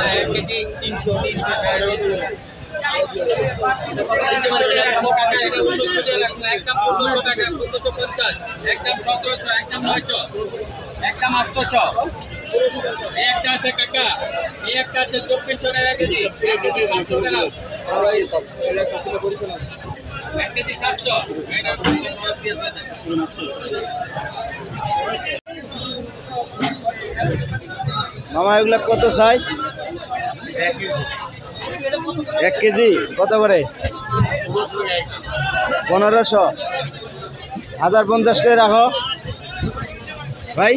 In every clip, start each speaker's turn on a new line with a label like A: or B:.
A: 1 KG 300 একদম 1500 টাকা 1550 একদম 1700 একদম 900 একদম 800 এই একটা আছে কাকা এই একটা আছে 2400 টাকা কেজি 1 কেজি 700 গ্রাম 1 কেজি 700
B: মামা এগুলা কত সাইজ? 1 কেজি কত করে? 1500 1050 করে রাখো ভাই,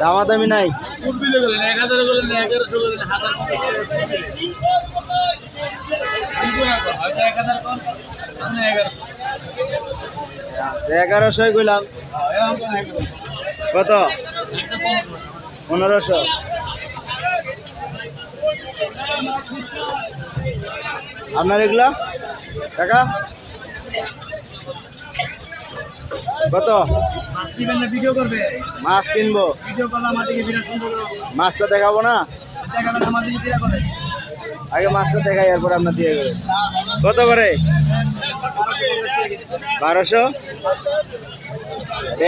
B: দামাদামি নাই। 1100 কইলাম, কত? 1500। আপনার এগুলা টাকা কত?
A: ভিডিও করবে,
B: মাছ কিনবো,
A: ভিডিও করলে আমাদেরকে বিরাট সুন্দর
B: মাছটা দেখাবো না,
A: দেখাবেন আমাদেরকে বিরাট করে।
B: আগে মাছটা দেখাই এরপর আপনার দিয়ে দেবে। কত করে? 1200।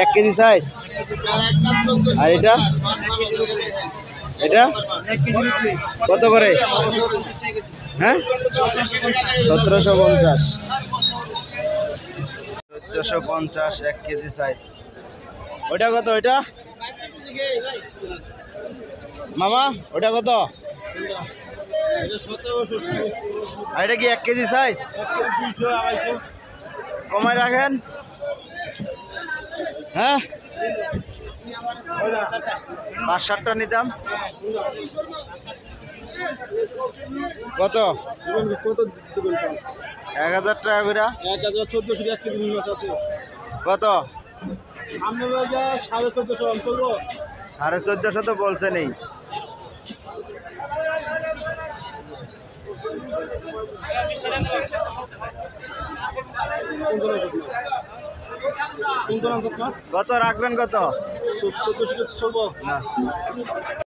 B: 1 কেজি সাইজ। আর এটা এটা কত করে? হ্যাঁ 1750। 1450 1 কেজি সাইজ। ওটা কত? ওইটা মামা ওটা কত? আর এটা কি 1 কেজি সাইজ? কমায় রাখেন। হ্যাঁ 5-7টা নিতাম। কত? 1000 টাকা করে।
A: 1400 1 কেজি মাছ আছে।
B: কত?
A: আমরা 1450 করবো।
B: 1450 তো বলছে নেই। কত রাখবেন? কত?
A: 1400 চলবো
B: না।